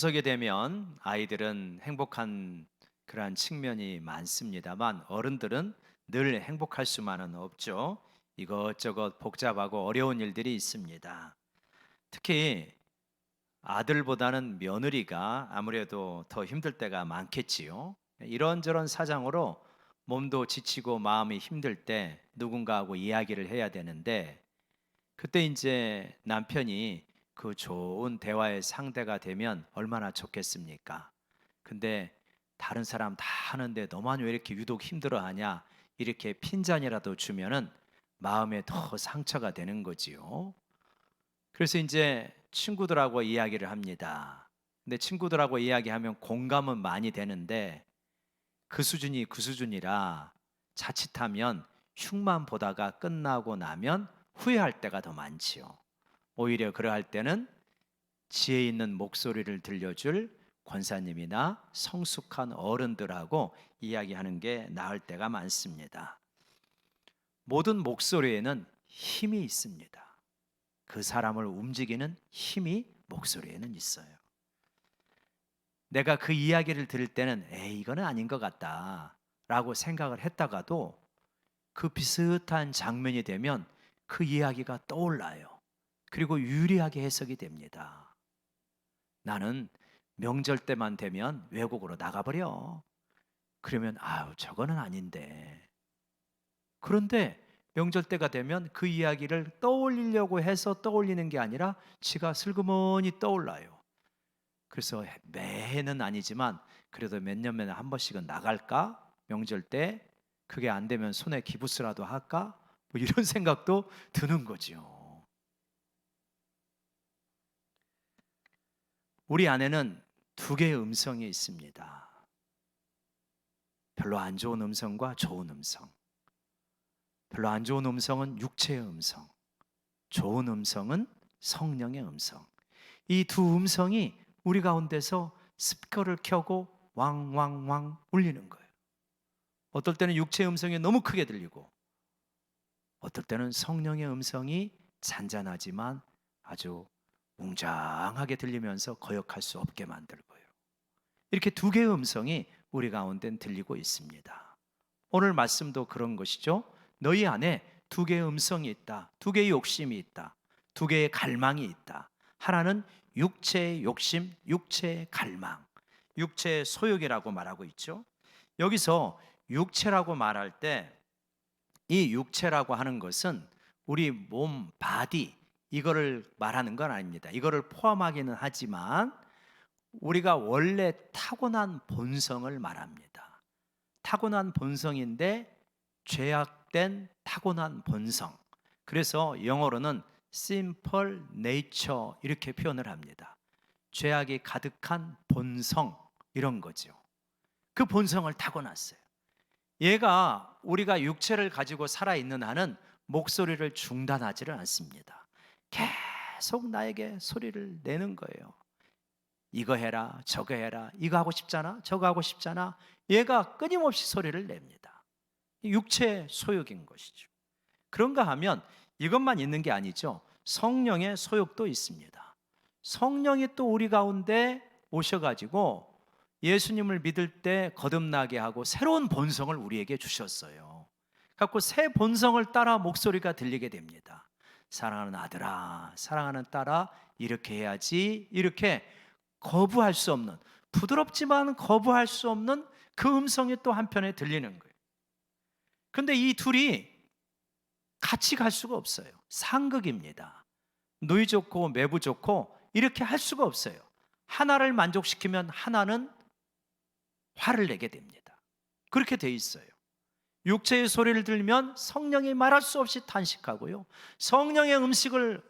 추석이 되면 아이들은 행복한 그러한 측면이 많습니다만 어른들은 늘 행복할 수만은 없죠. 이것저것 복잡하고 어려운 일들이 있습니다. 특히 아들보다는 며느리가 아무래도 더 힘들 때가 많겠지요. 이런저런 사정으로 몸도 지치고 마음이 힘들 때 누군가하고 이야기를 해야 되는데 그때 이제 남편이 그 좋은 대화의 상대가 되면 얼마나 좋겠습니까? 근데 다른 사람 다 하는데 너만 왜 이렇게 유독 힘들어하냐? 이렇게 핀잔이라도 주면은 마음에 더 상처가 되는 거지요. 그래서 이제 친구들하고 이야기를 합니다. 근데 친구들하고 이야기하면 공감은 많이 되는데 그 수준이 그 수준이라 자칫하면 흉만 보다가 끝나고 나면 후회할 때가 더 많지요. 오히려 그러할 때는 지혜 있는 목소리를 들려줄 권사님이나 성숙한 어른들하고 이야기하는 게 나을 때가 많습니다. 모든 목소리에는 힘이 있습니다. 그 사람을 움직이는 힘이 목소리에는 있어요. 내가 그 이야기를 들을 때는 에이 이거는 아닌 것 같다 라고 생각을 했다가도 그 비슷한 장면이 되면 그 이야기가 떠올라요. 그리고 유리하게 해석이 됩니다. 나는 명절 때만 되면 외국으로 나가버려. 그러면 아유 저거는 아닌데. 그런데 명절 때가 되면 그 이야기를 떠올리려고 해서 떠올리는 게 아니라 지가 슬그머니 떠올라요. 그래서 매해는 아니지만 그래도 몇 년만에 한 번씩은 나갈까? 명절 때 그게 안 되면 손에 기부스라도 할까? 뭐 이런 생각도 드는 거죠. 우리 안에는 두 개의 음성이 있습니다. 별로 안 좋은 음성과 좋은 음성. 별로 안 좋은 음성은 육체의 음성, 좋은 음성은 성령의 음성. 이 두 음성이 우리 가운데서 스피커를 켜고 왕왕왕 울리는 거예요. 어떨 때는 육체의 음성이 너무 크게 들리고 어떨 때는 성령의 음성이 잔잔하지만 아주 웅장하게 들리면서 거역할 수 없게 만들고요. 이렇게 두 개의 음성이 우리 가운데 들리고 있습니다. 오늘 말씀도 그런 것이죠. 너희 안에 두 개의 음성이 있다. 두 개의 욕심이 있다. 두 개의 갈망이 있다. 하나는 육체의 욕심, 육체의 갈망, 육체의 소욕이라고 말하고 있죠. 여기서 육체라고 말할 때 이 육체라고 하는 것은 우리 몸, 바디 이거를 말하는 건 아닙니다. 이거를 포함하기는 하지만 우리가 원래 타고난 본성을 말합니다. 타고난 본성인데 죄악된 타고난 본성. 그래서 영어로는 simple nature 이렇게 표현을 합니다. 죄악이 가득한 본성 이런 거죠. 그 본성을 타고났어요. 얘가 우리가 육체를 가지고 살아있는 한은 목소리를 중단하지를 않습니다. 계속 나에게 소리를 내는 거예요. 이거 해라, 저거 해라, 이거 하고 싶잖아, 저거 하고 싶잖아. 얘가 끊임없이 소리를 냅니다. 육체의 소욕인 것이죠. 그런가 하면 이것만 있는 게 아니죠. 성령의 소욕도 있습니다. 성령이 또 우리 가운데 오셔가지고 예수님을 믿을 때 거듭나게 하고 새로운 본성을 우리에게 주셨어요. 갖고 새 본성을 따라 목소리가 들리게 됩니다. 사랑하는 아들아, 사랑하는 딸아, 이렇게 해야지. 이렇게 거부할 수 없는, 부드럽지만 거부할 수 없는 그 음성이 또 한편에 들리는 거예요. 근데 이 둘이 같이 갈 수가 없어요. 상극입니다. 누이 좋고 매부 좋고 이렇게 할 수가 없어요. 하나를 만족시키면 하나는 화를 내게 됩니다. 그렇게 돼 있어요. 육체의 소리를 들으면 성령이 말할 수 없이 탄식하고요. 성령의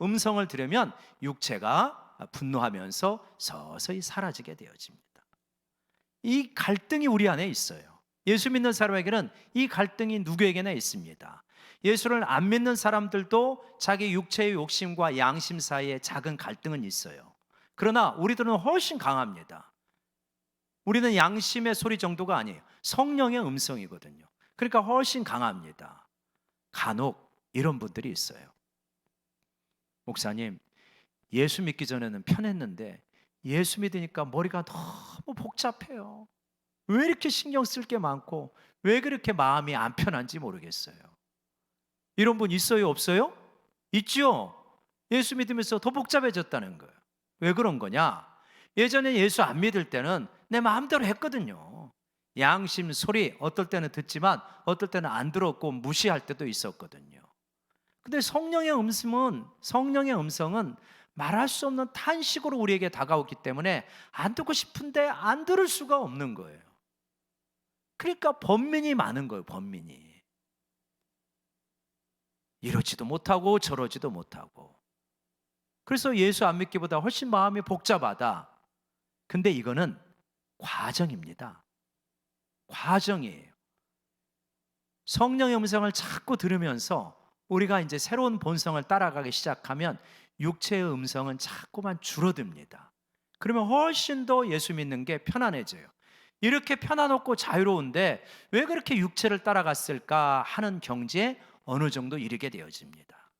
음성을 들으면 육체가 분노하면서 서서히 사라지게 되어집니다. 이 갈등이 우리 안에 있어요. 예수 믿는 사람에게는 이 갈등이 누구에게나 있습니다. 예수를 안 믿는 사람들도 자기 육체의 욕심과 양심 사이에 작은 갈등은 있어요. 그러나 우리들은 훨씬 강합니다. 우리는 양심의 소리 정도가 아니에요. 성령의 음성이거든요. 그러니까 훨씬 강합니다. 간혹 이런 분들이 있어요. 목사님, 예수 믿기 전에는 편했는데 예수 믿으니까 머리가 너무 복잡해요. 왜 이렇게 신경 쓸 게 많고 왜 그렇게 마음이 안 편한지 모르겠어요. 이런 분 있어요, 없어요? 있죠. 예수 믿으면서 더 복잡해졌다는 거예요. 왜 그런 거냐? 예전에 예수 안 믿을 때는 내 마음대로 했거든요. 양심 소리 어떨 때는 듣지만 어떨 때는 안 들었고 무시할 때도 있었거든요. 근데 성령의 음성은 말할 수 없는 탄식으로 우리에게 다가오기 때문에 안 듣고 싶은데 안 들을 수가 없는 거예요. 그러니까 번민이 많은 거예요, 번민이. 이러지도 못하고 저러지도 못하고. 그래서 예수 안 믿기보다 훨씬 마음이 복잡하다. 근데 이거는 과정입니다. 과정이에요. 성령의 음성을 자꾸 들으면서 우리가 이제 새로운 본성을 따라가기 시작하면 육체의 음성은 자꾸만 줄어듭니다. 그러면 훨씬 더 예수 믿는 게 편안해져요. 이렇게 편안하고 자유로운데 왜 그렇게 육체를 따라갔을까 하는 경지에 어느 정도 이르게 되어집니다.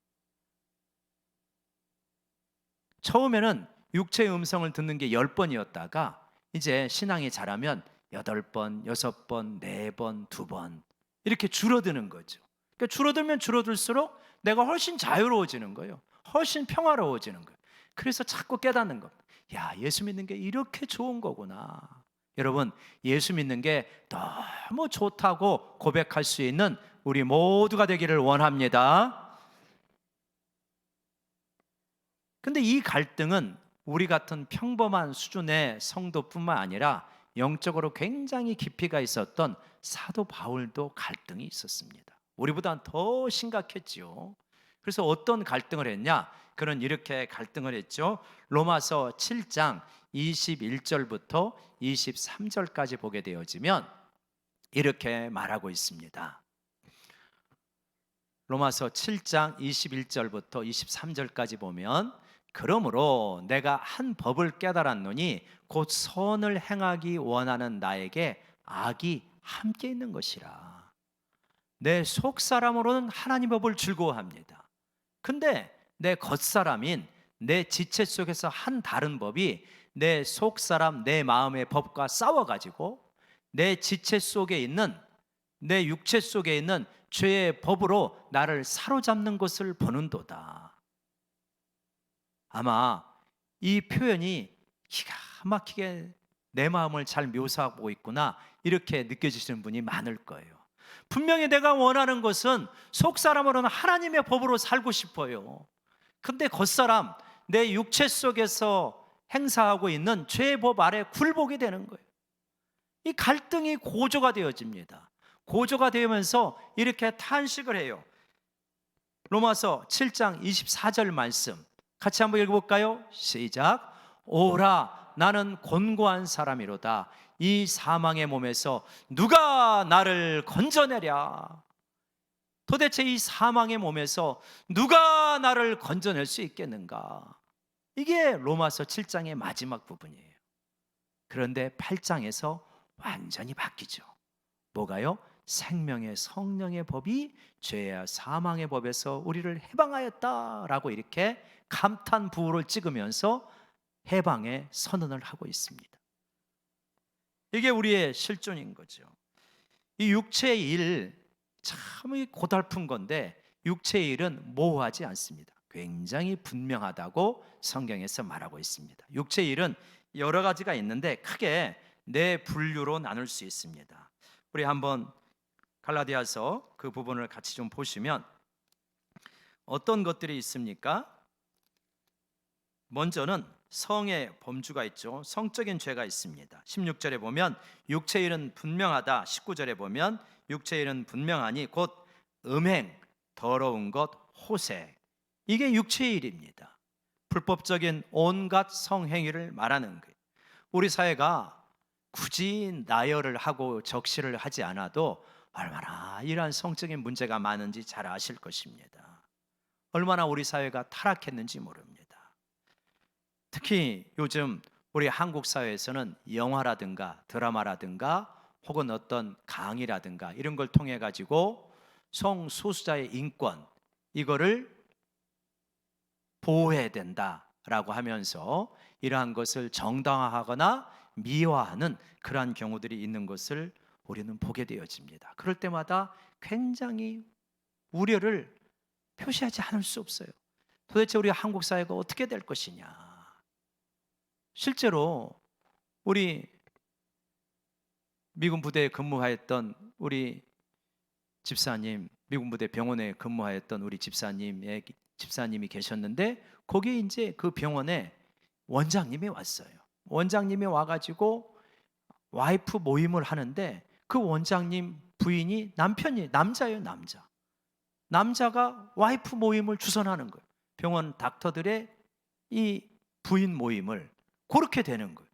처음에는 육체의 음성을 듣는 게 10번이었다가 이제 신앙이 자라면 8번, 6번, 4번, 2번 이렇게 줄어드는 거죠. 그러니까 줄어들면 줄어들수록 내가 훨씬 자유로워지는 거예요. 훨씬 평화로워지는 거예요. 그래서 자꾸 깨닫는 겁니다. 야, 예수 믿는 게 이렇게 좋은 거구나. 여러분, 예수 믿는 게 너무 좋다고 고백할 수 있는 우리 모두가 되기를 원합니다. 근데 이 갈등은 우리 같은 평범한 수준의 성도뿐만 아니라 영적으로 굉장히 깊이가 있었던 사도 바울도 갈등이 있었습니다. 우리보다는 더 심각했지요. 그래서 어떤 갈등을 했냐? 그는 이렇게 갈등을 했죠. 로마서 7장 21절부터 23절까지 보게 되어지면 이렇게 말하고 있습니다. 로마서 7장 21절부터 23절까지 보면 그러므로 내가 한 법을 깨달았노니 곧 선을 행하기 원하는 나에게 악이 함께 있는 것이라. 내 속사람으로는 하나님 법을 즐거워합니다. 근데 내 겉사람인 내 지체 속에서 한 다른 법이 내 속사람 내 마음의 법과 싸워가지고 내 지체 속에 있는 내 육체 속에 있는 죄의 법으로 나를 사로잡는 것을 보는도다. 아마 이 표현이 기가 막히게 내 마음을 잘 묘사하고 있구나 이렇게 느껴지시는 분이 많을 거예요. 분명히 내가 원하는 것은 속사람으로는 하나님의 법으로 살고 싶어요. 근데 겉사람 내 육체 속에서 행사하고 있는 죄의 법 아래 굴복이 되는 거예요. 이 갈등이 고조가 되어집니다. 고조가 되면서 이렇게 탄식을 해요. 로마서 7장 24절 말씀 같이 한번 읽어볼까요? 시작. 오라 나는 곤고한 사람이로다. 이 사망의 몸에서 누가 나를 건져내랴. 도대체 이 사망의 몸에서 누가 나를 건져낼 수 있겠는가? 이게 로마서 7장의 마지막 부분이에요. 그런데 8장에서 완전히 바뀌죠. 뭐가요? 생명의 성령의 법이 죄와 사망의 법에서 우리를 해방하였다라고 이렇게 감탄 부호를 찍으면서 해방의 선언을 하고 있습니다. 이게 우리의 실존인 거죠. 이 육체의 일 참 고달픈 건데 육체의 일은 모호하지 않습니다. 굉장히 분명하다고 성경에서 말하고 있습니다. 육체의 일은 여러 가지가 있는데 크게 네 분류로 나눌 수 있습니다. 우리 한번 갈라디아서 그 부분을 같이 좀 보시면 어떤 것들이 있습니까? 먼저는 성의 범주가 있죠. 성적인 죄가 있습니다. 16절에 보면 육체의 일은 분명하다. 19절에 보면 육체의 일은 분명하니 곧 음행, 더러운 것, 호색. 이게 육체의 일입니다. 불법적인 온갖 성행위를 말하는 거예요. 우리 사회가 굳이 나열을 하고 적시를 하지 않아도 얼마나 이러한 성적인 문제가 많은지 잘 아실 것입니다. 얼마나 우리 사회가 타락했는지 모릅니다. 특히 요즘 우리 한국 사회에서는 영화라든가 드라마라든가 혹은 어떤 강의라든가 이런 걸 통해 가지고 성소수자의 인권 이거를 보호해야 된다 라고 하면서 이러한 것을 정당화하거나 미화하는 그러한 경우들이 있는 것을 우리는 보게 되어집니다. 그럴 때마다 굉장히 우려를 표시하지 않을 수 없어요. 도대체 우리 한국 사회가 어떻게 될 것이냐. 실제로 우리 미군 부대에 근무하였던 우리 집사님, 미군 부대 병원에 근무하였던 우리 집사님이 계셨는데, 거기에 이제 그 병원에 원장님이 왔어요. 원장님이 와가지고 와이프 모임을 하는데, 그 원장님 부인이 남자예요. 남자가 와이프 모임을 주선하는 거예요. 병원 닥터들의 이 부인 모임을. 그렇게 되는 거예요.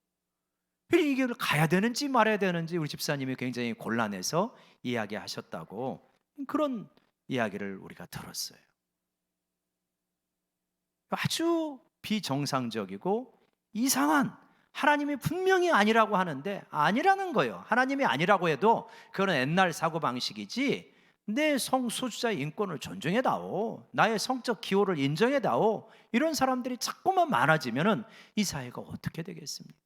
이걸 가야 되는지 말아야 되는지 우리 집사님이 굉장히 곤란해서 이야기하셨다고, 그런 이야기를 우리가 들었어요. 아주 비정상적이고 이상한, 하나님이 분명히 아니라고 하는데 아니라는 거예요. 하나님이 아니라고 해도 그거는 옛날 사고방식이지, 내 성소수자의 인권을 존중해다오, 나의 성적 기호를 인정해다오, 이런 사람들이 자꾸만 많아지면 이 사회가 어떻게 되겠습니까?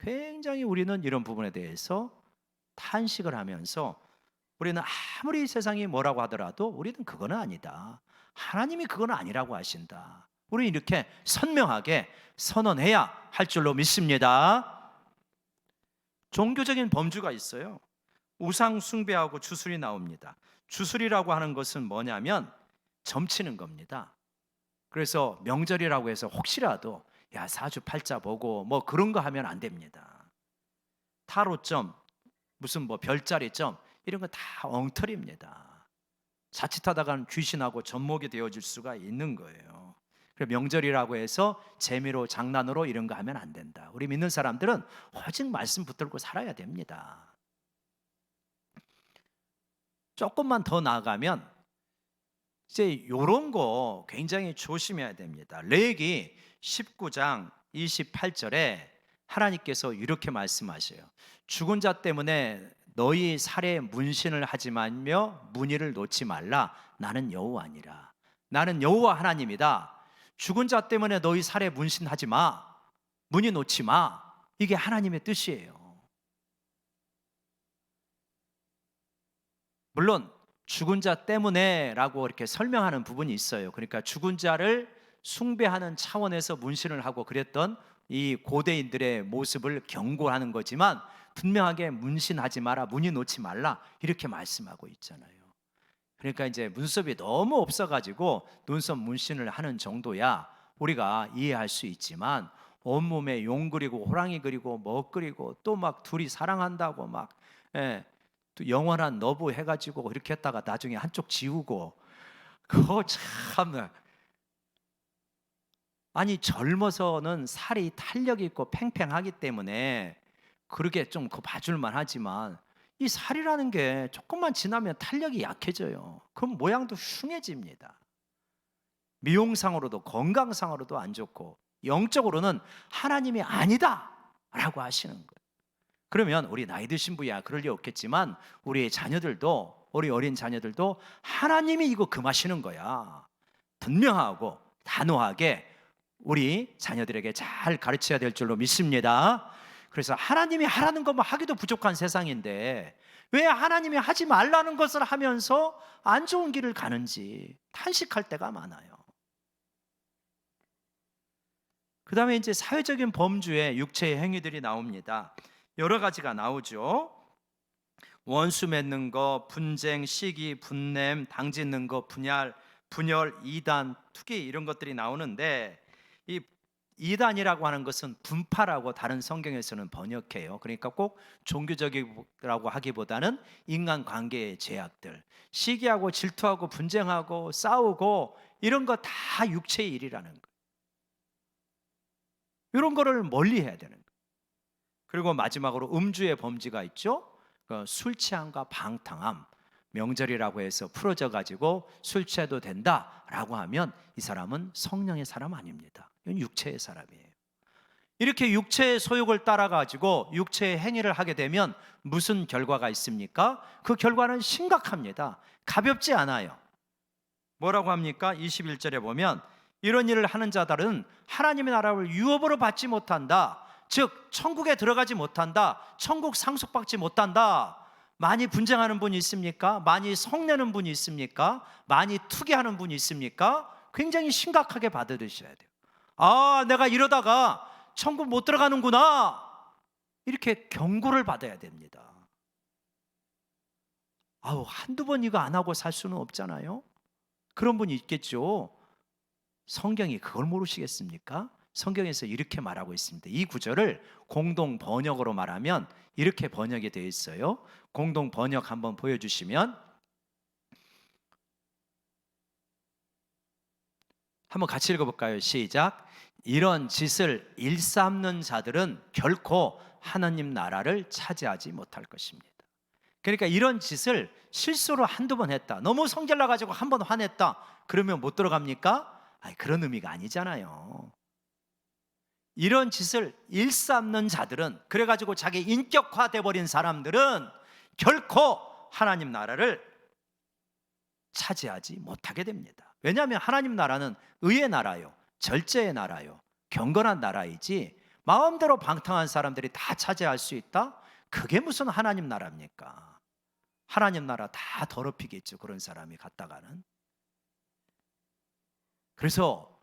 굉장히 우리는 이런 부분에 대해서 탄식을 하면서, 우리는 아무리 세상이 뭐라고 하더라도 우리는 그거는 아니다, 하나님이 그거는 아니라고 하신다, 우리는 이렇게 선명하게 선언해야 할 줄로 믿습니다. 종교적인 범주가 있어요. 우상 숭배하고 주술이 나옵니다. 주술이라고 하는 것은 뭐냐면 점치는 겁니다. 그래서 명절이라고 해서 혹시라도 사주팔자 보고 뭐 그런 거 하면 안 됩니다. 타로점, 무슨 뭐 별자리점, 이런 거 다 엉터리입니다. 자칫하다가는 귀신하고 접목이 되어질 수가 있는 거예요. 그래서 명절이라고 해서 재미로 장난으로 이런 거 하면 안 된다. 우리 믿는 사람들은 오직 말씀 붙들고 살아야 됩니다. 조금만 더 나아가면 이제 이런 거 굉장히 조심해야 됩니다. 레위기 19장 28절에 하나님께서 이렇게 말씀하셔요. 죽은 자 때문에 너희 살에 문신을 하지 말며 문의를 놓지 말라. 나는 여호와니라. 나는 여호와 하나님이다. 죽은 자 때문에 너희 살에 문신하지 마, 문의 놓지 마. 이게 하나님의 뜻이에요. 물론 죽은 자 때문에 라고 이렇게 설명하는 부분이 있어요. 그러니까 죽은 자를 숭배하는 차원에서 문신을 하고 그랬던 이 고대인들의 모습을 경고하는 거지만, 분명하게 문신하지 마라, 문의 놓지 말라, 이렇게 말씀하고 있잖아요. 그러니까 이제 눈썹이 너무 없어가지고 눈썹 문신을 하는 정도야 우리가 이해할 수 있지만, 온몸에 용 그리고 호랑이 그리고 뭐 그리고 또 막 둘이 사랑한다고 막 또 영원한 너부 해가지고 이렇게 했다가 나중에 한쪽 지우고, 그거 참, 아니 젊어서는 살이 탄력이 있고 팽팽하기 때문에 그러게 좀 그거 봐줄만 하지만, 이 살이라는 게 조금만 지나면 탄력이 약해져요. 그럼 모양도 흉해집니다. 미용상으로도 건강상으로도 안 좋고, 영적으로는 하나님이 아니다 라고 하시는 거예요. 그러면 우리 나이 드신 분이야 그럴 리 없겠지만, 우리 자녀들도, 우리 어린 자녀들도 하나님이 이거 금하시는 거야, 분명하고 단호하게 우리 자녀들에게 잘 가르쳐야 될 줄로 믿습니다. 그래서 하나님이 하라는 것만 하기도 부족한 세상인데 왜 하나님이 하지 말라는 것을 하면서 안 좋은 길을 가는지 탄식할 때가 많아요. 그 다음에 이제 사회적인 범주의 육체의 행위들이 나옵니다. 여러 가지가 나오죠. 원수 맺는 거, 분쟁, 시기, 분냄, 당짓는 거, 분열, 이단, 투기, 이런 것들이 나오는데, 이 이단이라고 하는 것은 분파라고 다른 성경에서는 번역해요. 그러니까 꼭 종교적이라고 하기보다는 인간관계의 제약들, 시기하고 질투하고 분쟁하고 싸우고 이런 거 다 육체의 일이라는 거예요. 이런 거를 멀리 해야 되는 거예요. 그리고 마지막으로 음주의 범죄가 있죠. 술 취함과 방탕함, 명절이라고 해서 풀어져 가지고 술 취해도 된다라고 하면 이 사람은 성령의 사람 아닙니다. 이건 육체의 사람이에요. 이렇게 육체의 소욕을 따라 가지고 육체의 행위를 하게 되면 무슨 결과가 있습니까? 그 결과는 심각합니다. 가볍지 않아요. 뭐라고 합니까? 21절에 보면 이런 일을 하는 자들은 하나님의 나라를 유업으로 받지 못한다. 즉 천국에 들어가지 못한다. 천국 상속받지 못한다. 많이 분쟁하는 분이 있습니까? 많이 성내는 분이 있습니까? 많이 투기하는 분이 있습니까? 굉장히 심각하게 받아들이셔야 돼요. 아, 내가 이러다가 천국 못 들어가는구나. 이렇게 경고를 받아야 됩니다. 아우, 한두 번 이거 안 하고 살 수는 없잖아요. 그런 분이 있겠죠. 성경이 그걸 모르시겠습니까? 성경에서 이렇게 말하고 있습니다. 이 구절을 공동 번역으로 말하면 이렇게 번역이 되어 있어요. 공동 번역 한번 보여주시면, 한번 같이 읽어볼까요? 시작. 이런 짓을 일삼는 자들은 결코 하나님 나라를 차지하지 못할 것입니다. 그러니까 이런 짓을 실수로 한두 번 했다, 너무 성질 나가지고 한 번 화냈다, 그러면 못 들어갑니까? 아니, 그런 의미가 아니잖아요. 이런 짓을 일삼는 자들은, 그래가지고 자기 인격화돼 버린 사람들은 결코 하나님 나라를 차지하지 못하게 됩니다. 왜냐하면 하나님 나라는 의의 나라요, 절제의 나라요, 경건한 나라이지 마음대로 방탕한 사람들이 다 차지할 수 있다? 그게 무슨 하나님 나라입니까? 하나님 나라 다 더럽히겠죠, 그런 사람이 갔다가는. 그래서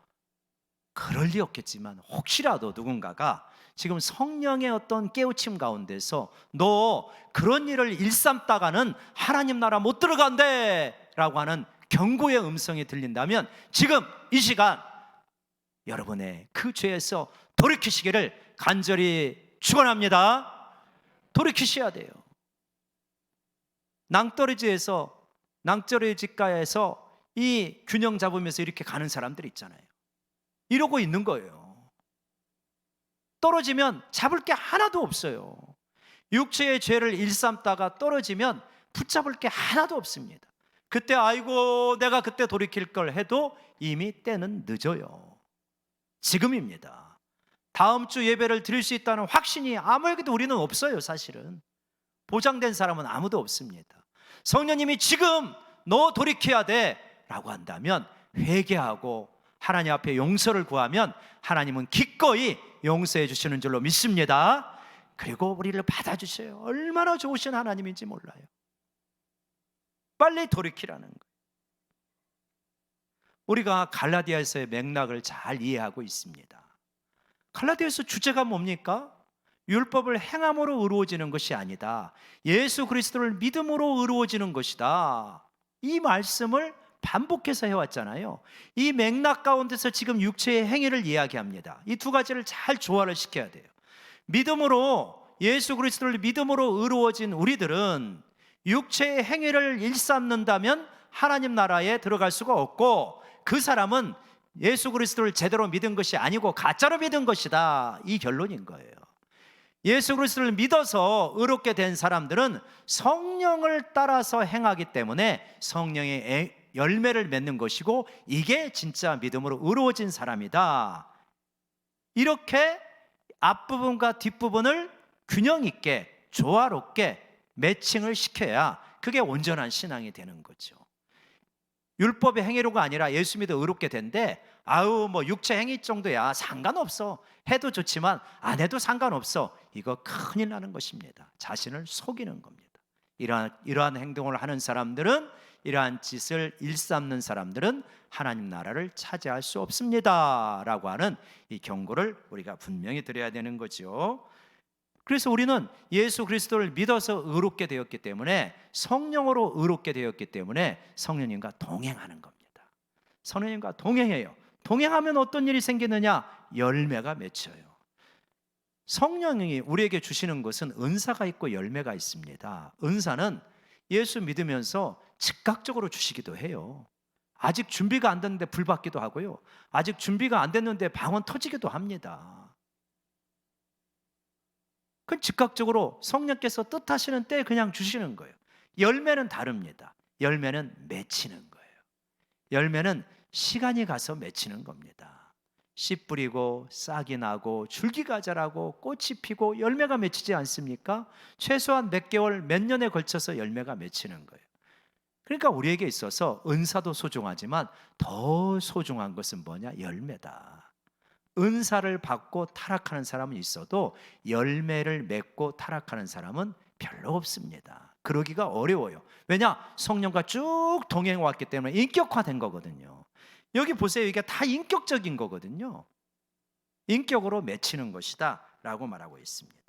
그럴 리 없겠지만 혹시라도 누군가가 지금 성령의 어떤 깨우침 가운데서 너 그런 일을 일삼다가는 하나님 나라 못 들어간대 라고 하는 경고의 음성이 들린다면 지금 이 시간 여러분의 그 죄에서 돌이키시기를 간절히 축원합니다. 돌이키셔야 돼요. 낭떠러지가에서 이 균형 잡으면서 이렇게 가는 사람들 있잖아요. 이러고 있는 거예요. 떨어지면 잡을 게 하나도 없어요. 육체의 죄를 일삼다가 떨어지면 붙잡을 게 하나도 없습니다. 그때 아이고 내가 그때 돌이킬 걸 해도 이미 때는 늦어요. 지금입니다. 다음 주 예배를 드릴 수 있다는 확신이 아무에게도 우리는 없어요. 사실은 보장된 사람은 아무도 없습니다. 성령님이 지금 너 돌이켜야 돼 라고 한다면 회개하고 하나님 앞에 용서를 구하면 하나님은 기꺼이 용서해 주시는 줄로 믿습니다. 그리고 우리를 받아주셔요. 얼마나 좋으신 하나님인지 몰라요. 빨리 돌이키라는 거예요. 우리가 갈라디아서의 맥락을 잘 이해하고 있습니다. 갈라디아서 주제가 뭡니까? 율법을 행함으로 의로워지는 것이 아니다, 예수 그리스도를 믿음으로 의로워지는 것이다. 이 말씀을 반복해서 해왔잖아요. 이 맥락 가운데서 지금 육체의 행위를 이야기합니다. 이 두 가지를 잘 조화를 시켜야 돼요. 믿음으로, 예수 그리스도를 믿음으로 의로워진 우리들은 육체의 행위를 일삼는다면 하나님 나라에 들어갈 수가 없고, 그 사람은 예수 그리스도를 제대로 믿은 것이 아니고 가짜로 믿은 것이다, 이 결론인 거예요. 예수 그리스도를 믿어서 의롭게 된 사람들은 성령을 따라서 행하기 때문에 성령의 열매를 맺는 것이고, 이게 진짜 믿음으로 의로워진 사람이다. 이렇게 앞부분과 뒷부분을 균형 있게 조화롭게 매칭을 시켜야 그게 온전한 신앙이 되는 거죠. 율법의 행위로가 아니라 예수 믿어 의롭게 된데, 아우 뭐 육체 행위 정도야 상관없어, 해도 좋지만 안 해도 상관없어, 이거 큰일 나는 것입니다. 자신을 속이는 겁니다. 이러한 행동을 하는 사람들은, 이러한 짓을 일삼는 사람들은 하나님 나라를 차지할 수 없습니다 라고 하는 이 경고를 우리가 분명히 드려야 되는 거죠. 그래서 우리는 예수 그리스도를 믿어서 의롭게 되었기 때문에, 성령으로 의롭게 되었기 때문에 성령님과 동행하는 겁니다. 성령님과 동행해요. 동행하면 어떤 일이 생기느냐? 열매가 맺혀요. 성령이 우리에게 주시는 것은 은사가 있고 열매가 있습니다. 은사는 예수 믿으면서 즉각적으로 주시기도 해요. 아직 준비가 안 됐는데 불 받기도 하고요, 아직 준비가 안 됐는데 방언 터지기도 합니다. 그건 즉각적으로 성령께서 뜻하시는 때에 그냥 주시는 거예요. 열매는 다릅니다. 열매는 맺히는 거예요. 열매는 시간이 가서 맺히는 겁니다. 씨 뿌리고 싹이 나고 줄기가 자라고 꽃이 피고 열매가 맺히지 않습니까? 최소한 몇 개월, 몇 년에 걸쳐서 열매가 맺히는 거예요. 그러니까 우리에게 있어서 은사도 소중하지만 더 소중한 것은 뭐냐? 열매다. 은사를 받고 타락하는 사람은 있어도 열매를 맺고 타락하는 사람은 별로 없습니다. 그러기가 어려워요. 왜냐? 성령과 쭉 동행해 왔기 때문에 인격화된 거거든요. 여기 보세요. 이게 다 인격적인 거거든요. 인격으로 맺히는 것이다 라고 말하고 있습니다.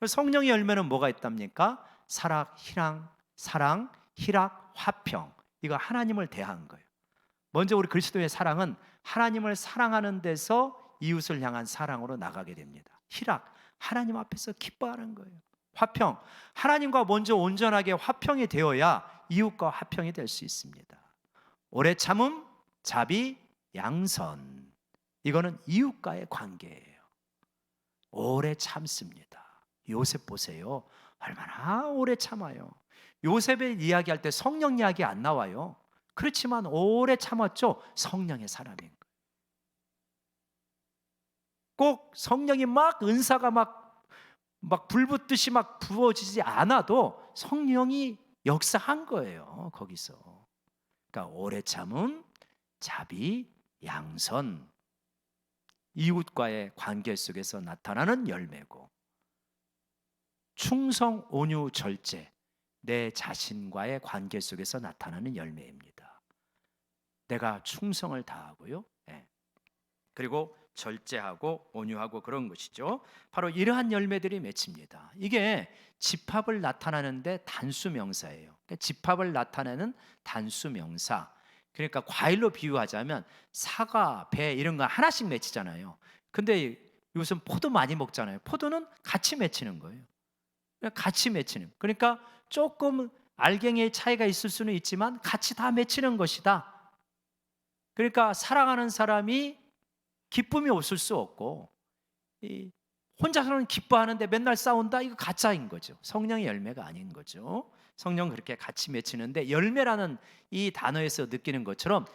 성령의 열매는 뭐가 있답니까? 사랑, 희락, 화평. 이거 하나님을 대한 거예요. 먼저 우리 그리스도의 사랑은 하나님을 사랑하는 데서 이웃을 향한 사랑으로 나가게 됩니다. 희락, 하나님 앞에서 기뻐하는 거예요. 화평, 하나님과 먼저 온전하게 화평이 되어야 이웃과 화평이 될 수 있습니다. 오래 참음, 자비, 양선. 이거는 이웃과의 관계예요. 오래 참습니다. 요셉 보세요. 얼마나 오래 참아요. 요셉의 이야기할 때 성령 이야기 안 나와요. 그렇지만 오래 참았죠. 성령의 사람인 거예요. 꼭 성령이 막 은사가 막 불붙듯이 막 부어지지 않아도 성령이 역사한 거예요. 거기서. 그러니까 오래 참음, 자비, 양선. 이웃과의 관계 속에서 나타나는 열매고, 충성, 온유, 절제. 내 자신과의 관계 속에서 나타나는 열매입니다. 내가 충성을 다하고요. 그리고 절제하고 온유하고 그런 것이죠. 바로 이러한 열매들이 맺힙니다. 이게 집합을 나타내는데 단수 명사예요. 그러니까 집합을 나타내는 단수 명사. 그러니까 과일로 비유하자면 사과, 배 이런 거 하나씩 맺히잖아요. 근데 요즘 포도 많이 먹잖아요. 포도는 같이 맺히는 거예요. 같이 맺히는. 그러니까 조금 알갱이의 차이가 있을 수는 있지만 같이 다 맺히는 것이다. 그러니까 사랑하는 사람이 기쁨이 없을 수 없고, 혼자서는 기뻐하는데 맨날 싸운다? 이거 가짜인 거죠. 성령의 열매가 아닌 거죠. 성령 그렇게 같이 맺히는데, 열매라는 이 단어에서 느끼는 것처럼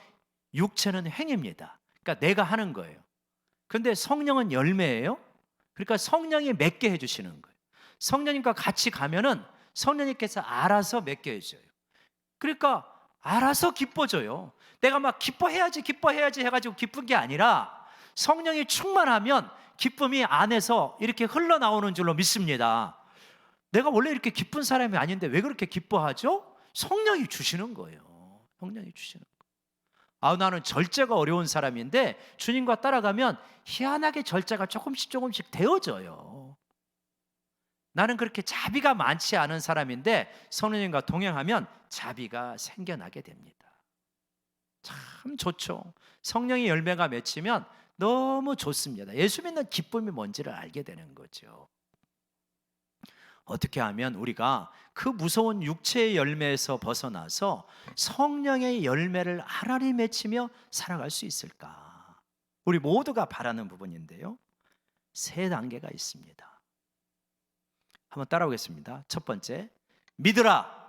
육체는 행위입니다. 그러니까 내가 하는 거예요. 근데 성령은 열매예요. 그러니까 성령이 맺게 해주시는 거예요. 성령님과 같이 가면은 성령님께서 알아서 맺게 해줘요. 그러니까 알아서 기뻐져요. 내가 막 기뻐해야지 해가지고 기쁜 게 아니라 성령이 충만하면 기쁨이 안에서 이렇게 흘러나오는 줄로 믿습니다. 내가 원래 이렇게 기쁜 사람이 아닌데 왜 그렇게 기뻐하죠? 성령이 주시는 거예요. 성령이 주시는 거예요. 나는 절제가 어려운 사람인데 주님과 따라가면 희한하게 절제가 조금씩 되어져요. 나는 그렇게 자비가 많지 않은 사람인데 성령님과 동행하면 자비가 생겨나게 됩니다. 참 좋죠. 성령의 열매가 맺히면 너무 좋습니다. 예수 믿는 기쁨이 뭔지를 알게 되는 거죠. 어떻게 하면 우리가 그 무서운 육체의 열매에서 벗어나서 성령의 열매를 하나님 맺히며 살아갈 수 있을까? 우리 모두가 바라는 부분인데요. 3단계가 있습니다. 한번 따라오겠습니다. 첫 번째, 믿으라.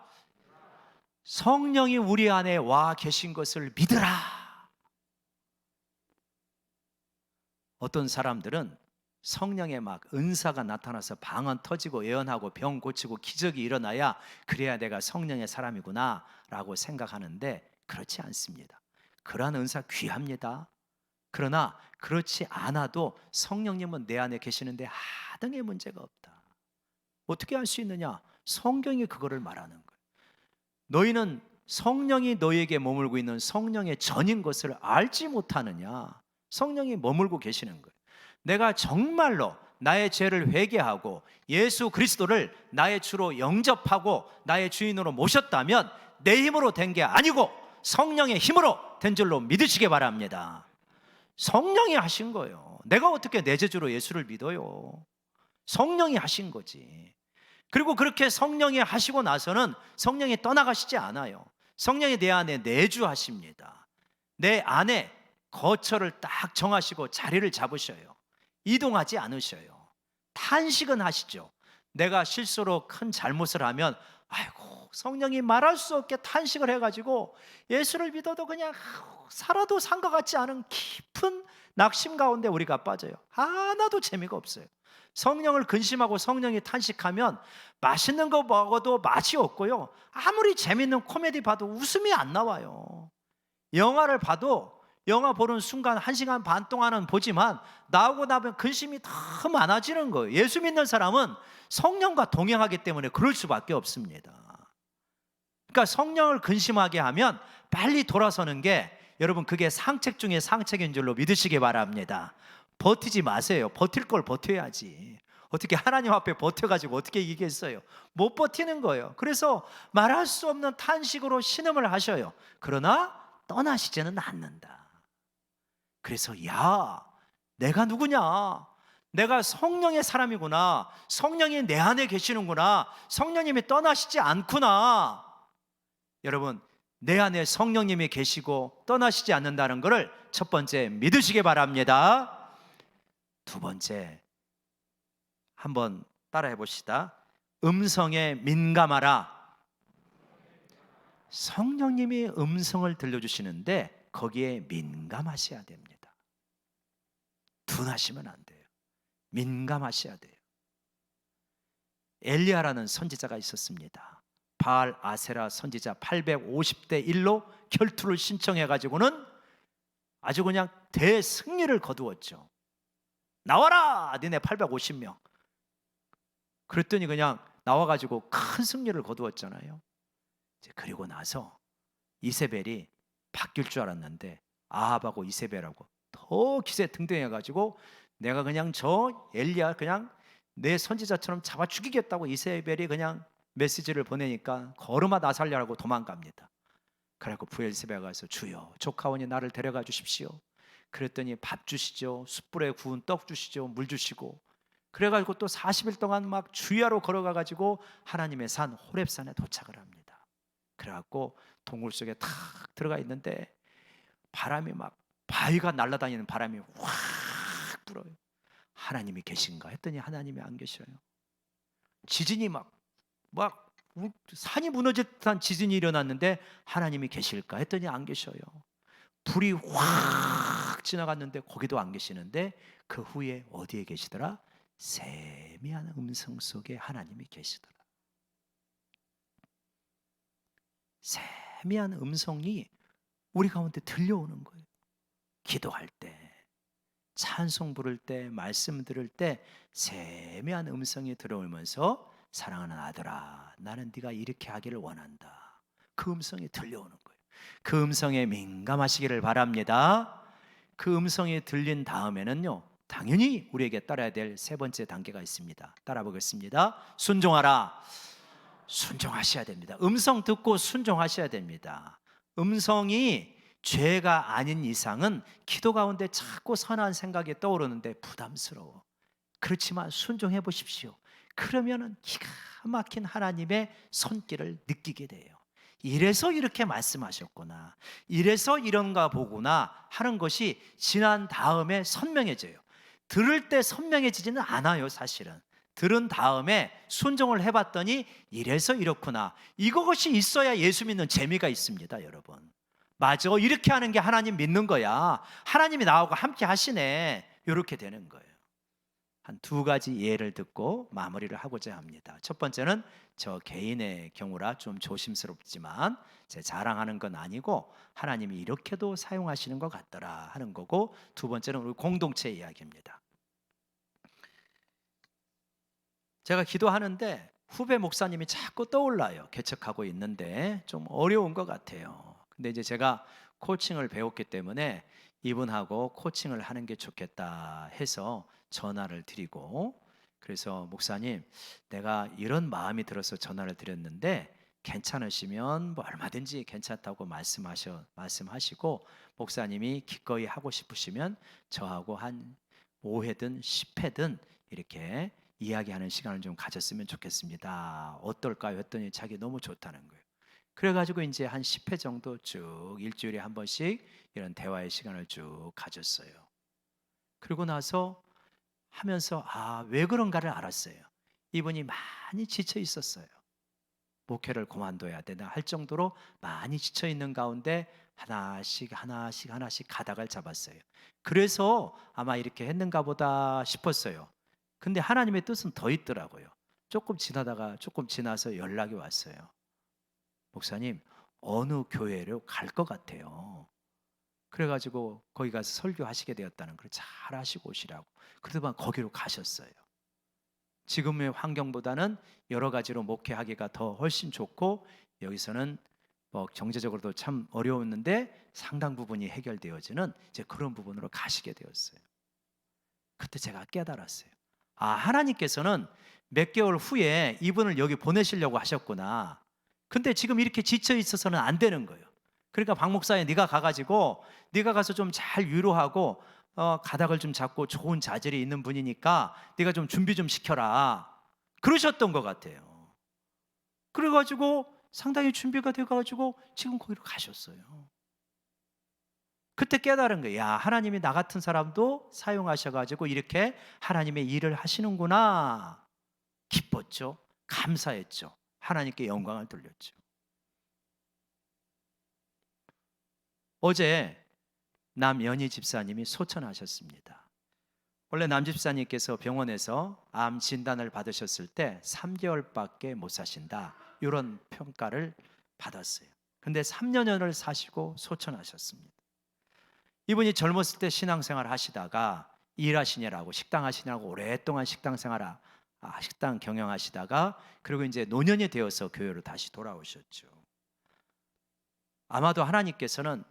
성령이 우리 안에 와 계신 것을 믿으라. 어떤 사람들은 성령의 막 은사가 나타나서 방언 터지고 예언하고 병 고치고 기적이 일어나야 그래야 내가 성령의 사람이구나 라고 생각하는데, 그렇지 않습니다. 그러한 은사 귀합니다. 그러나 그렇지 않아도 성령님은 내 안에 계시는데 하등의 문제가 없다. 어떻게 할 수 있느냐? 성경이 그거를 말하는 거예요. 너희는 성령이 너희에게 머물고 있는 성령의 전인 것을 알지 못하느냐? 성령이 머물고 계시는 거예요. 내가 정말로 나의 죄를 회개하고 예수 그리스도를 나의 주로 영접하고 나의 주인으로 모셨다면 내 힘으로 된 게 아니고 성령의 힘으로 된 줄로 믿으시기 바랍니다. 성령이 하신 거예요. 내가 어떻게 내 죄주로 예수를 믿어요? 성령이 하신 거지. 그리고 그렇게 성령이 하시고 나서는 성령이 떠나가시지 않아요. 성령이 내 안에 내주하십니다. 내 안에 거처를 딱 정하시고 자리를 잡으셔요. 이동하지 않으셔요. 탄식은 하시죠. 내가 실수로 큰 잘못을 하면 아이고 성령이 말할 수 없게 탄식을 해가지고 예수를 믿어도 그냥 살아도 산 것 같지 않은 깊은 낙심 가운데 우리가 빠져요. 하나도 재미가 없어요. 성령을 근심하고 성령이 탄식하면 맛있는 거 먹어도 맛이 없고요, 아무리 재밌는 코미디 봐도 웃음이 안 나와요. 영화를 봐도 영화 보는 순간 1시간 반 동안은 보지만 나오고 나면 근심이 더 많아지는 거예요. 예수 믿는 사람은 성령과 동행하기 때문에 그럴 수밖에 없습니다. 그러니까 성령을 근심하게 하면 빨리 돌아서는 게, 여러분, 그게 상책 중에 상책인 줄로 믿으시기 바랍니다. 버티지 마세요. 버틸 걸 버텨야지. 어떻게 하나님 앞에 버텨가지고 어떻게 이기겠어요? 못 버티는 거예요. 그래서 말할 수 없는 탄식으로 신음을 하셔요. 그러나 떠나시지는 않는다. 그래서 야, 내가 누구냐? 내가 성령의 사람이구나. 성령이 내 안에 계시는구나. 성령님이 떠나시지 않구나. 여러분, 내 안에 성령님이 계시고 떠나시지 않는다는 것을 첫 번째 믿으시기 바랍니다. 두 번째, 한번 따라해 봅시다. 음성에 민감하라. 성령님이 음성을 들려주시는데 거기에 민감하셔야 됩니다. 둔하시면 안 돼요. 민감하셔야 돼요. 엘리야라는 선지자가 있었습니다. 바알 아세라 선지자 850대 1로 결투를 신청해 가지고는 아주 그냥 대승리를 거두었죠. 나와라, 니네 850명. 그랬더니 그냥 나와가지고 큰 승리를 거두었잖아요. 그리고 나서 이세벨이 바뀔 줄 알았는데 아합하고 이세벨하고 더 기세 등등해가지고 내가 그냥 저 엘리야 그냥 내 선지자처럼 잡아 죽이겠다고 이세벨이 그냥 메시지를 보내니까 걸음아 나 살려라고 도망갑니다. 그래갖고 부엘세바에 가서 주여, 조카원이 나를 데려가 주십시오. 그랬더니 밥 주시죠, 숯불에 구운 떡 주시죠, 물 주시고. 그래가지고 또 40일 동안 막 주야로 걸어가가지고 하나님의 산 호렙산에 도착을 합니다. 그래갖고 동굴 속에 탁 들어가 있는데 바람이 막, 바위가 날아다니는 바람이 확 불어요. 하나님이 계신가 했더니 하나님이 안 계셔요. 지진이 막 산이 무너질 듯한 지진이 일어났는데 하나님이 계실까 했더니 안 계셔요. 불이 확 지나갔는데 거기도 안 계시는데 그 후에 어디에 계시더라? 세미한 음성 속에 하나님이 계시더라. 세미한 음성이 우리 가운데 들려오는 거예요. 기도할 때, 찬송 부를 때, 말씀 들을 때 세미한 음성이 들어오면서 사랑하는 아들아, 나는 네가 이렇게 하기를 원한다. 그 음성이 들려오는 거예요. 그 음성에 민감하시기를 바랍니다. 그 음성이 들린 다음에는요, 당연히 우리에게 따라야 될 세 번째 단계가 있습니다. 따라 보겠습니다. 순종하라. 순종하셔야 됩니다. 음성 듣고 순종하셔야 됩니다. 음성이 죄가 아닌 이상은 기도 가운데 자꾸 선한 생각이 떠오르는데 부담스러워. 그렇지만 순종해 보십시오. 그러면은 기가 막힌 하나님의 손길을 느끼게 돼요. 이래서 이렇게 말씀하셨구나, 이래서 이런가 보구나 하는 것이 지난 다음에 선명해져요. 들을 때 선명해지지는 않아요. 사실은 들은 다음에 순종을 해봤더니 이래서 이렇구나, 이것이 있어야 예수 믿는 재미가 있습니다. 여러분, 맞아, 이렇게 하는 게 하나님 믿는 거야, 하나님이 나하고 함께 하시네, 이렇게 되는 거예요. 한 두 가지 예를 듣고 마무리를 하고자 합니다. 첫 번째는 저 개인의 경우라 좀 조심스럽지만 제 자랑하는 건 아니고 하나님이 이렇게도 사용하시는 것 같더라 하는 거고, 두 번째는 우리 공동체 이야기입니다. 제가 기도하는데 후배 목사님이 자꾸 떠올라요. 개척하고 있는데 좀 어려운 것 같아요. 근데 이제 제가 코칭을 배웠기 때문에 이분하고 코칭을 하는 게 좋겠다 해서 전화를 드리고, 그래서 목사님, 내가 이런 마음이 들어서 전화를 드렸는데 괜찮으시면 뭐 얼마든지 괜찮다고 말씀하시고, 목사님이 기꺼이 하고 싶으시면 저하고 한 5회든 10회든 이렇게 이야기하는 시간을 좀 가졌으면 좋겠습니다. 어떨까요? 했더니 자기 너무 좋다는 거예요. 그래가지고 이제 한 10회 정도 쭉 일주일에 한 번씩 이런 대화의 시간을 쭉 가졌어요. 그리고 나서 하면서 왜 그런가를 알았어요. 이분이 많이 지쳐 있었어요. 목회를 그만둬야 되나 할 정도로 많이 지쳐 있는 가운데 하나씩 가닥을 잡았어요. 그래서 아마 이렇게 했는가 보다 싶었어요. 근데 하나님의 뜻은 더 있더라고요. 조금 지나다가 조금 지나서 연락이 왔어요. 목사님, 어느 교회로 갈 것 같아요. 그래가지고 거기 가서 설교하시게 되었다는 걸 잘 하시고 오시라고. 그러더만 거기로 가셨어요. 지금의 환경보다는 여러 가지로 목회하기가 더 훨씬 좋고, 여기서는 뭐 경제적으로도 참 어려웠는데 상당 부분이 해결되어지는 이제 그런 부분으로 가시게 되었어요. 그때 제가 깨달았어요. 아, 하나님께서는 몇 개월 후에 이분을 여기 보내시려고 하셨구나. 근데 지금 이렇게 지쳐 있어서는 안 되는 거예요. 그러니까 박 목사님, 네가 가가지고 네가 가서 좀 잘 위로하고 가닥을 좀 잡고 좋은 자질이 있는 분이니까 네가 좀 준비 좀 시켜라. 그러셨던 것 같아요. 그래가지고 상당히 준비가 돼가지고 지금 거기로 가셨어요. 그때 깨달은 거예요. 야, 하나님이 나 같은 사람도 사용하셔가지고 이렇게 하나님의 일을 하시는구나. 기뻤죠. 감사했죠. 하나님께 영광을 돌렸죠. 어제 남연희 집사님이 소천하셨습니다. 원래 남 집사님께서 병원에서 암 진단을 받으셨을 때 3개월밖에 못 사신다, 이런 평가를 받았어요. 근데 3년을 사시고 소천하셨습니다. 이분이 젊었을 때 신앙생활 하시다가 일하시느라고, 식당 하시느라고 오랫동안 식당 경영하시다가, 그리고 이제 노년이 되어서 교회로 다시 돌아오셨죠. 아마도 하나님께서는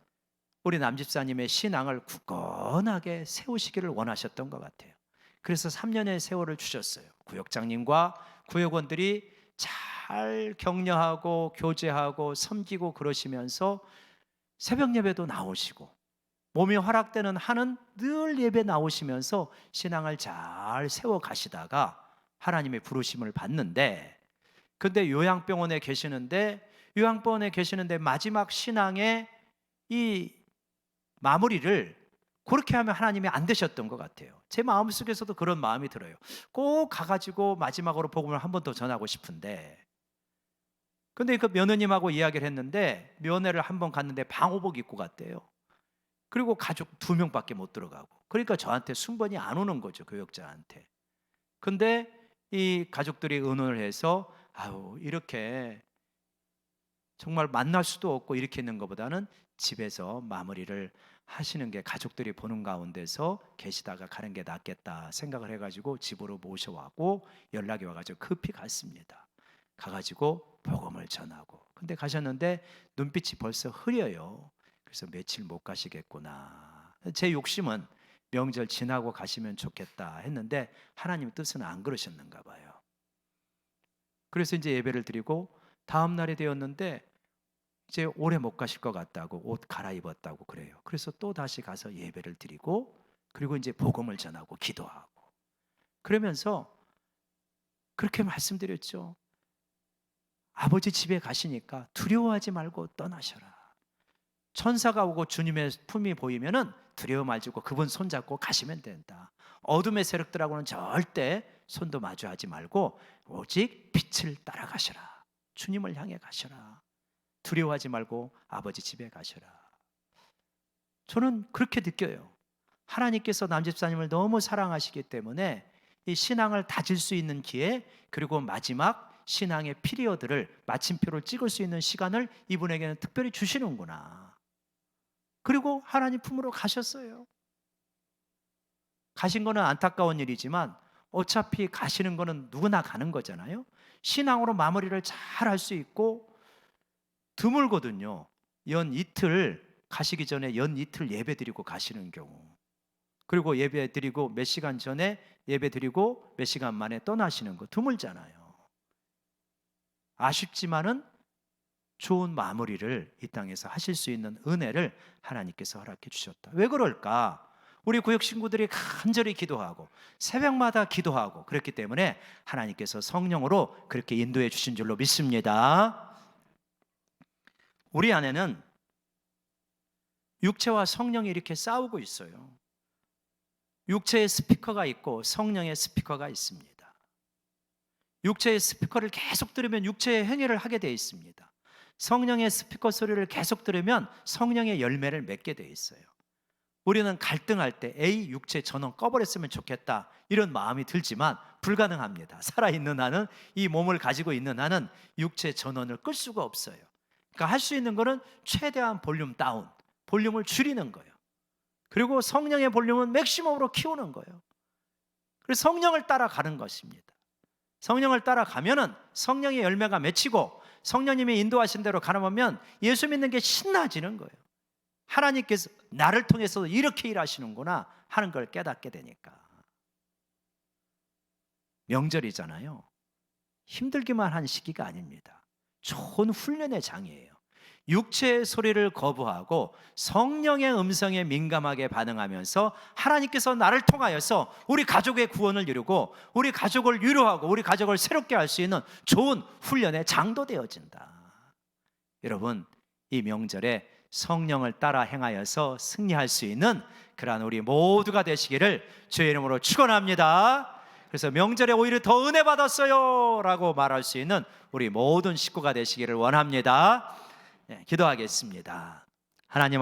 우리 남집사님의 신앙을 굳건하게 세우시기를 원하셨던 것 같아요. 그래서 3년의 세월을 주셨어요. 구역장님과 구역원들이 잘 격려하고 교제하고 섬기고 그러시면서 새벽 예배도 나오시고, 몸이 허락되는 한은 늘 예배 나오시면서 신앙을 잘 세워 가시다가 하나님의 부르심을 받는데, 근데 요양병원에 계시는데 마지막 신앙의 이 마무리를 그렇게 하면 하나님이 안 되셨던 것 같아요. 제 마음속에서도 그런 마음이 들어요. 꼭 가가지고 마지막으로 복음을 한 번 더 전하고 싶은데, 근데 그 며느님하고 이야기를 했는데 면회를 한 번 갔는데 방호복 입고 갔대요. 그리고 가족 2명밖에 못 들어가고, 그러니까 저한테 순번이 안 오는 거죠, 교역자한테. 근데 이 가족들이 의논을 해서, 아유, 이렇게 정말 만날 수도 없고 이렇게 있는 것보다는 집에서 마무리를 하시는 게, 가족들이 보는 가운데서 계시다가 가는 게 낫겠다 생각을 해가지고 집으로 모셔와고 연락이 와가지고 급히 갔습니다. 가가지고 복음을 전하고, 근데 가셨는데 눈빛이 벌써 흐려요. 그래서 며칠 못 가시겠구나. 제 욕심은 명절 지나고 가시면 좋겠다 했는데 하나님 뜻은 안 그러셨는가 봐요. 그래서 이제 예배를 드리고 다음 날이 되었는데 이제 오래 못 가실 것 같다고 옷 갈아입었다고 그래요. 그래서 또 다시 가서 예배를 드리고, 그리고 이제 복음을 전하고 기도하고, 그러면서 그렇게 말씀드렸죠. 아버지 집에 가시니까 두려워하지 말고 떠나셔라. 천사가 오고 주님의 품이 보이면은 두려워 말고 그분 손잡고 가시면 된다. 어둠의 세력들하고는 절대 손도 마주하지 말고 오직 빛을 따라가셔라. 주님을 향해 가셔라. 두려워하지 말고 아버지 집에 가셔라. 저는 그렇게 느껴요. 하나님께서 남집사님을 너무 사랑하시기 때문에 이 신앙을 다질 수 있는 기회, 그리고 마지막 신앙의 피리어드를, 마침표를 찍을 수 있는 시간을 이분에게는 특별히 주시는구나. 그리고 하나님 품으로 가셨어요. 가신 거는 안타까운 일이지만 어차피 가시는 거는 누구나 가는 거잖아요. 신앙으로 마무리를 잘 할 수 있고, 드물거든요. 연 이틀 가시기 전에 연 이틀 예배 드리고 가시는 경우, 그리고 예배 드리고 몇 시간 전에 예배 드리고 몇 시간 만에 떠나시는 거 드물잖아요. 아쉽지만은 좋은 마무리를 이 땅에서 하실 수 있는 은혜를 하나님께서 허락해 주셨다. 왜 그럴까? 우리 구역 친구들이 간절히 기도하고 새벽마다 기도하고 그랬기 때문에 하나님께서 성령으로 그렇게 인도해 주신 줄로 믿습니다. 우리 안에는 육체와 성령이 이렇게 싸우고 있어요. 육체의 스피커가 있고 성령의 스피커가 있습니다. 육체의 스피커를 계속 들으면 육체의 행위를 하게 되어 있습니다. 성령의 스피커 소리를 계속 들으면 성령의 열매를 맺게 되어 있어요. 우리는 갈등할 때 에이 육체 전원 꺼버렸으면 좋겠다 이런 마음이 들지만 불가능합니다. 살아있는 한은, 이 몸을 가지고 있는 한은 육체 전원을 끌 수가 없어요. 그러니까 할 수 있는 거는 최대한 볼륨 다운, 볼륨을 줄이는 거예요. 그리고 성령의 볼륨은 맥시멈으로 키우는 거예요. 그래서 성령을 따라가는 것입니다. 성령을 따라가면은 성령의 열매가 맺히고 성령님이 인도하신 대로 가나보면 예수 믿는 게 신나지는 거예요. 하나님께서 나를 통해서 이렇게 일하시는구나 하는 걸 깨닫게 되니까. 명절이잖아요. 힘들기만 한 시기가 아닙니다. 좋은 훈련의 장이에요. 육체의 소리를 거부하고 성령의 음성에 민감하게 반응하면서 하나님께서 나를 통하여서 우리 가족의 구원을 이루고 우리 가족을 위로하고 우리 가족을 새롭게 할 수 있는 좋은 훈련의 장도 되어진다. 여러분, 이 명절에 성령을 따라 행하여서 승리할 수 있는 그러한 우리 모두가 되시기를 주의 이름으로 축원합니다. 그래서 명절에 오히려 더 은혜 받았어요 라고 말할 수 있는 우리 모든 식구가 되시기를 원합니다. 기도하겠습니다. 하나님